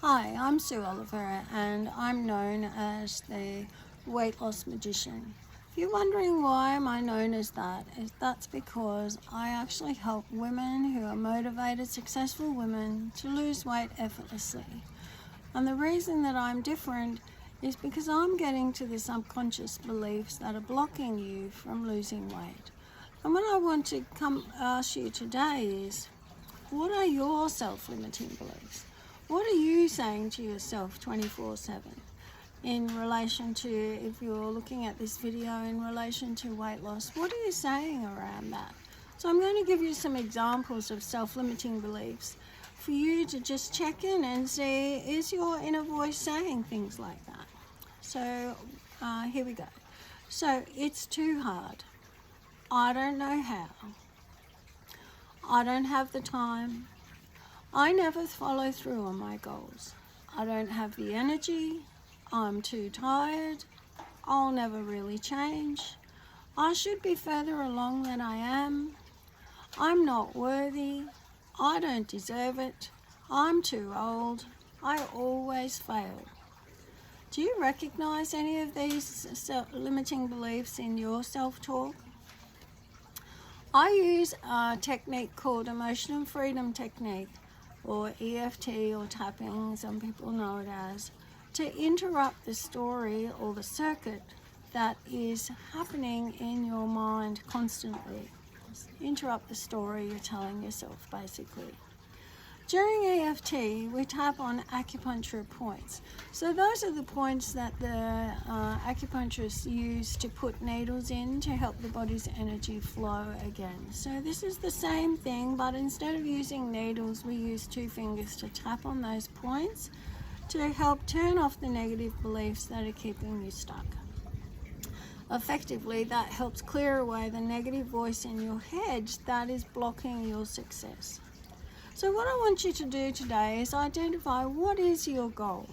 Hi, I'm Sue Oliver and I'm known as the weight loss magician. If you're wondering why am I known as that, that's because I actually help women who are motivated, successful women to lose weight effortlessly. And the reason that I'm different is because I'm getting to the subconscious beliefs that are blocking you from losing weight. And what I want to come ask you today is, what are your self-limiting beliefs? What are you saying to yourself 24/7 in relation to, if you're looking at this video, in relation to weight loss? What are you saying around that? So I'm going to give you some examples of self-limiting beliefs for you to just check in and see, is your inner voice saying things like that? So here we go. So it's too hard. I don't know how. I don't have the time. I never follow through on my goals. I don't have the energy. I'm too tired. I'll never really change. I should be further along than I am. I'm not worthy. I don't deserve it. I'm too old. I always fail. Do you recognize any of these limiting beliefs in your self-talk? I use a technique called emotional freedom technique, or EFT, or tapping, some people know it as, to interrupt the story or the circuit that is happening in your mind constantly. Interrupt the story you're telling yourself, basically. During EFT, we tap on acupuncture points. So those are the points that the acupuncturists use to put needles in to help the body's energy flow again. So this is the same thing, but instead of using needles, we use 2 fingers to tap on those points to help turn off the negative beliefs that are keeping you stuck. Effectively, that helps clear away the negative voice in your head that is blocking your success. So what I want you to do today is identify, what is your goal.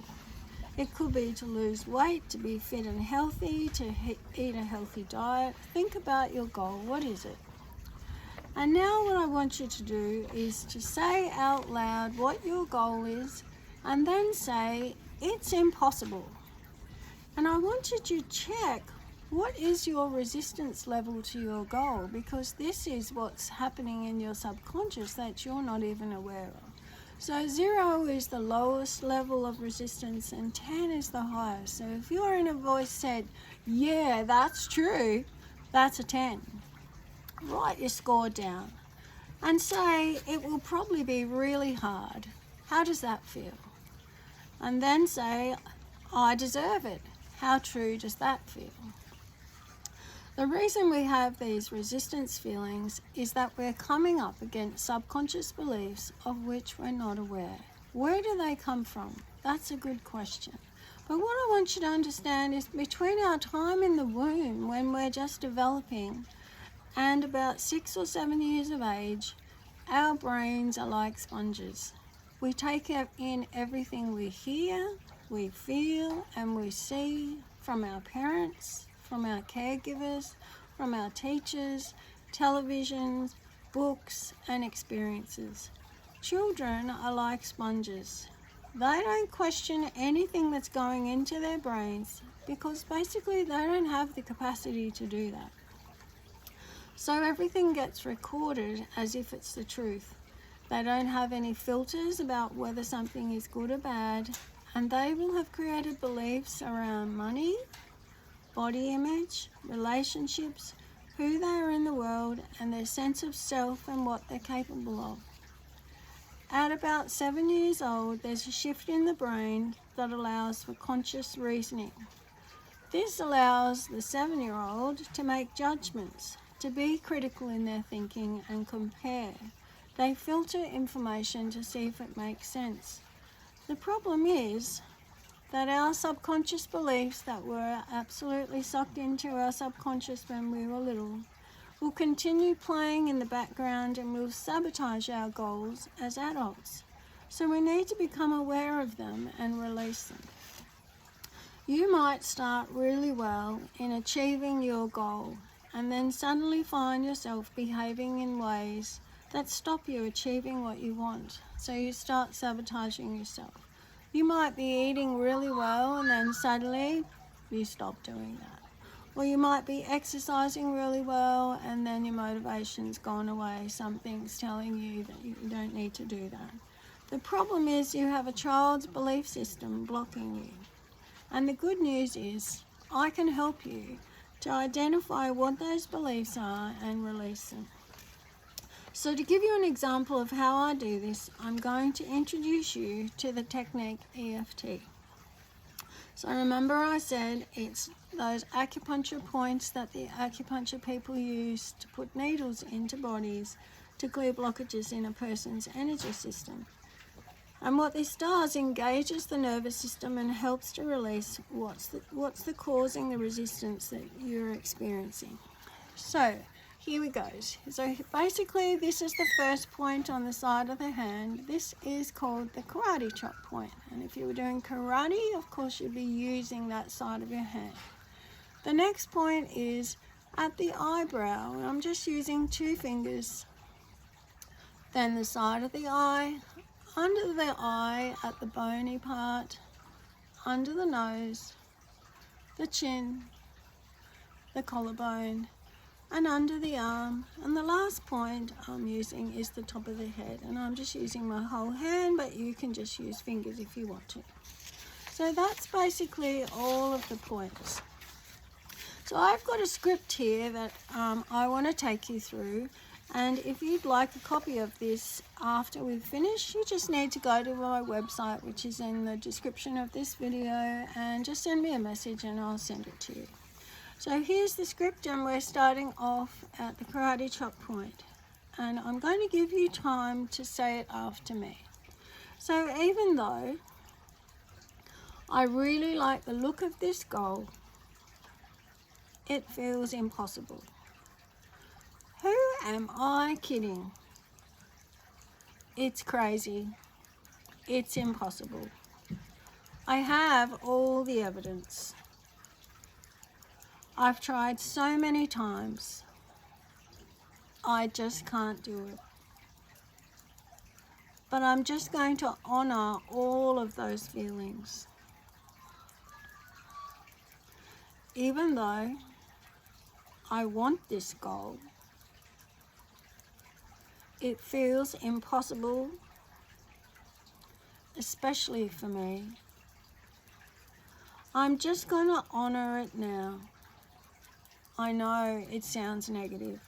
It could be to lose weight, to be fit and healthy, to eat a healthy diet. Think about your goal. What is it? And now what I want you to do is to say out loud what your goal is, and then say, it's impossible. And I want you to check, what is your resistance level to your goal? Because this is what's happening in your subconscious that you're not even aware of. So 0 is the lowest level of resistance and 10 is the highest. So if your inner voice said, yeah, that's true, that's a 10. Write your score down and say, it will probably be really hard. How does that feel? And then say, I deserve it. How true does that feel? The reason we have these resistance feelings is that we're coming up against subconscious beliefs of which we're not aware. Where do they come from? That's a good question. But what I want you to understand is, between our time in the womb, when we're just developing, and about 6 or 7 years of age, our brains are like sponges. We take in everything we hear, we feel, and we see from our parents, from our caregivers, from our teachers, televisions, books, and experiences. Children are like sponges. They don't question anything that's going into their brains because basically they don't have the capacity to do that. So everything gets recorded as if it's the truth. They don't have any filters about whether something is good or bad, and they will have created beliefs around money, body image, relationships, who they are in the world, and their sense of self and what they're capable of. At about 7 years old, there's a shift in the brain that allows for conscious reasoning. This allows the 7-year-old to make judgments, to be critical in their thinking and compare. They filter information to see if it makes sense. The problem is that our subconscious beliefs that were absolutely sucked into our subconscious when we were little will continue playing in the background and will sabotage our goals as adults. So we need to become aware of them and release them. You might start really well in achieving your goal and then suddenly find yourself behaving in ways that stop you achieving what you want. So you start sabotaging yourself. You might be eating really well and then suddenly you stop doing that. Or you might be exercising really well and then your motivation's gone away. Something's telling you that you don't need to do that. The problem is you have a child's belief system blocking you. And the good news is I can help you to identify what those beliefs are and release them. So to give you an example of how I do this, I'm going to introduce you to the technique EFT. So remember I said it's those acupuncture points that the acupuncture people use to put needles into bodies to clear blockages in a person's energy system. And what this does engages the nervous system and helps to release what's causing the resistance that you're experiencing. So here we go. So basically this is the first point on the side of the hand. This is called the karate chop point. And if you were doing karate, of course you'd be using that side of your hand. The next point is at the eyebrow. And I'm just using 2 fingers. Then the side of the eye, under the eye at the bony part, under the nose, the chin, the collarbone, and under the arm. And the last point I'm using is the top of the head. And I'm just using my whole hand, but you can just use fingers if you want to. So that's basically all of the points. So I've got a script here that I want to take you through. And if you'd like a copy of this after we've finished, you just need to go to my website, which is in the description of this video, and just send me a message and I'll send it to you. So here's the script, and we're starting off at the karate chop point. And I'm going to give you time to say it after me. So even though I really like the look of this goal, it feels impossible. Who am I kidding? It's crazy. It's impossible. I have all the evidence. I've tried so many times. I just can't do it. But I'm just going to honor all of those feelings. Even though I want this goal, it feels impossible, especially for me. I'm just going to honor it now. I know it sounds negative.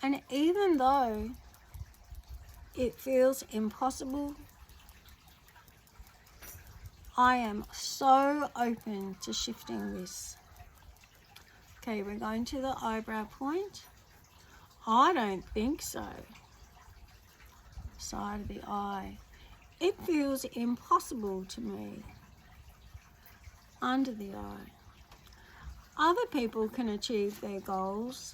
And even though it feels impossible, I am so open to shifting this. Okay, we're going to the eyebrow point. I don't think so. Side of the eye. It feels impossible to me. Under the eye. Other people can achieve their goals.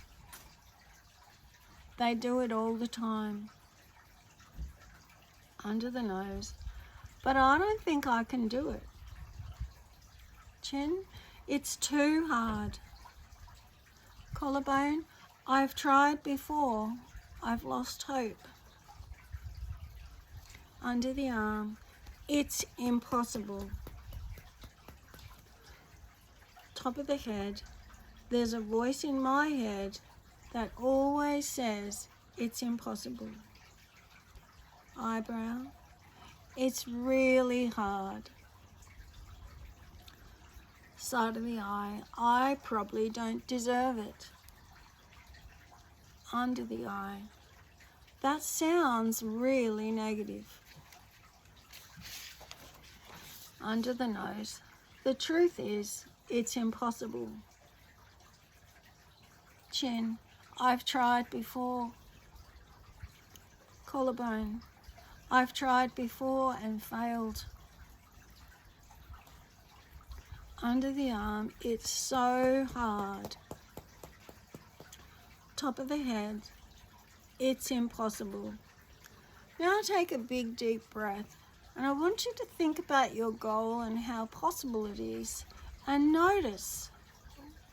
They do it all the time. Under the nose. But I don't think I can do it. Chin. It's too hard. Collarbone. I've tried before. I've lost hope. Under the arm. It's impossible. Top of the head. There's a voice in my head that always says it's impossible. Eyebrow. It's really hard. Side of the eye. I probably don't deserve it. Under the eye. That sounds really negative. Under the nose. The truth is, it's impossible. Chin. I've tried before. Collarbone. I've tried before and failed. Under the arm. It's so hard. Top of the head. It's impossible. Now take a big deep breath, and I want you to think about your goal and how possible it is, and notice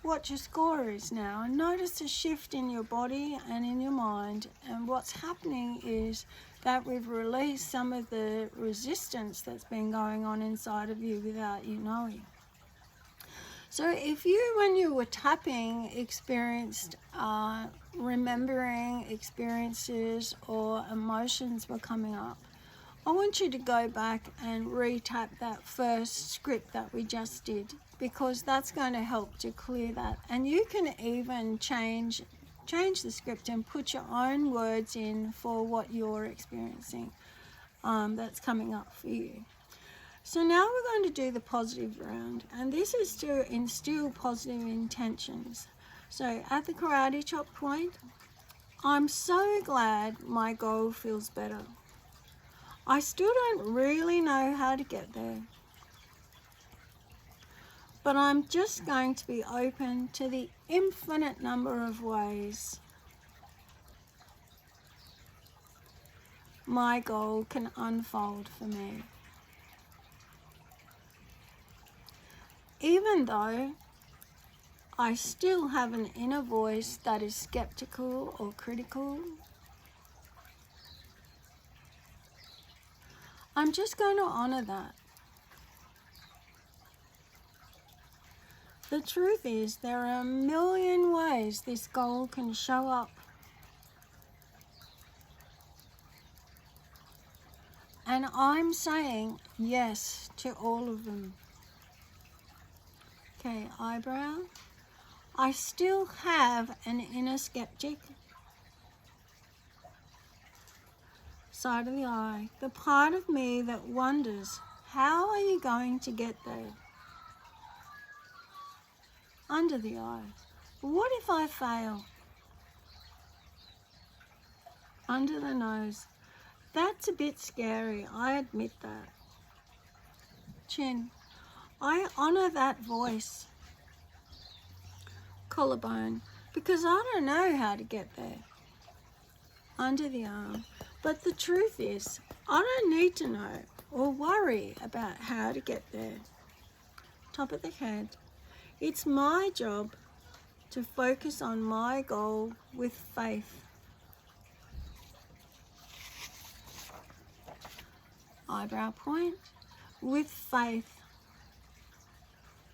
what your score is now, and notice a shift in your body and in your mind. And what's happening is that we've released some of the resistance that's been going on inside of you without you knowing. So if you, when you were tapping, experienced remembering experiences or emotions were coming up, I want you to go back and re-tap that first script that we just did, because that's going to help to clear that. And you can even change the script and put your own words in for what you're experiencing that's coming up for you. So now we're going to do the positive round, and this is to instill positive intentions. So at the karate chop point, I'm so glad my goal feels better. I still don't really know how to get there, but I'm just going to be open to the infinite number of ways my goal can unfold for me. Even though I still have an inner voice that is skeptical or critical, I'm just going to honor that. The truth is, there are a million ways this goal can show up. And I'm saying yes to all of them. Okay, eyebrow. I still have an inner skeptic. Side of the eye. The part of me that wonders, how are you going to get there? Under the eye. What if I fail? Under the nose. That's a bit scary, I admit that. Chin. I honor that voice. Collarbone. Because I don't know how to get there. Under the arm. But the truth is, I don't need to know or worry about how to get there. Top of the head. It's my job to focus on my goal with faith. Eyebrow point. With faith.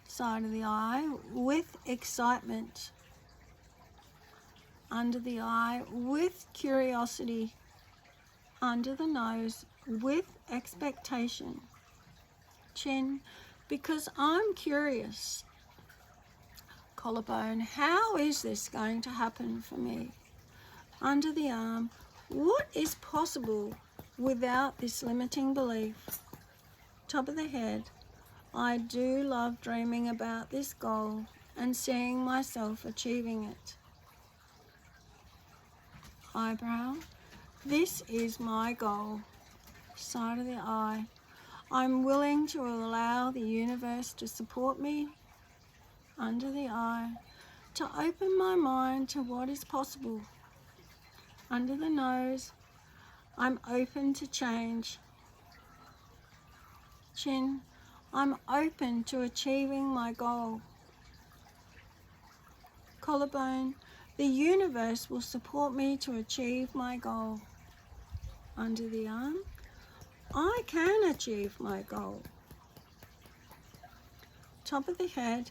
Side of the eye. With excitement. Under the eye. With curiosity. Under the nose. With expectation. Chin. Because I'm curious. Collarbone. How is this going to happen for me? Under the arm. What is possible without this limiting belief? Top of the head. I do love dreaming about this goal and seeing myself achieving it. Eyebrow. This is my goal. Side of the eye. I'm willing to allow the universe to support me. Under the eye. To open my mind to what is possible. Under the nose. I'm open to change. Chin. I'm open to achieving my goal. Collarbone. The universe will support me to achieve my goal. Under the arm. I can achieve my goal. Top of the head.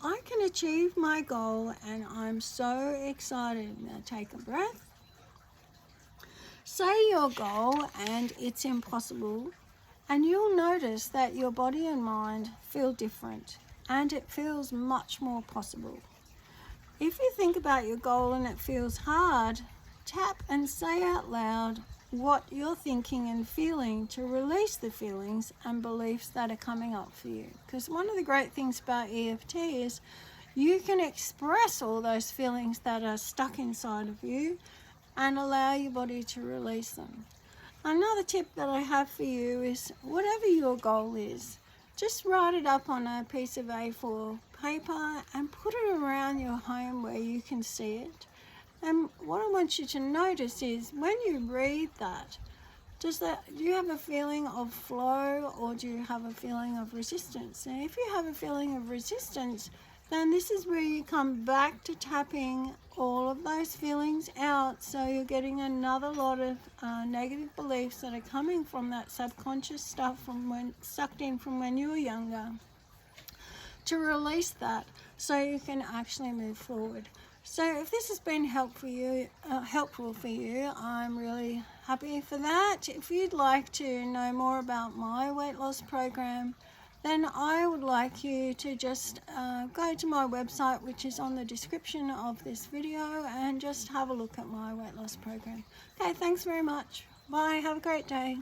I can achieve my goal and I'm so excited. Now take a breath. Say your goal and it's impossible, and you'll notice that your body and mind feel different and it feels much more possible. If you think about your goal and it feels hard, tap and say out loud what you're thinking and feeling to release the feelings and beliefs that are coming up for you. Because one of the great things about EFT is you can express all those feelings that are stuck inside of you and allow your body to release them. Another tip that I have for you is, whatever your goal is, just write it up on a piece of A4 paper and put it around your home where you can see it. And what I want you to notice is, when you read that, do you have a feeling of flow or do you have a feeling of resistance? And if you have a feeling of resistance, then this is where you come back to tapping all of those feelings out, so you're getting another lot of negative beliefs that are coming from that subconscious stuff from when sucked in from when you were younger, to release that so you can actually move forward. So if this has been helpful for you, I'm really happy for that. If you'd like to know more about my weight loss program, then I would like you to just go to my website, which is on the description of this video, and just have a look at my weight loss program. Okay, thanks very much. Bye, have a great day.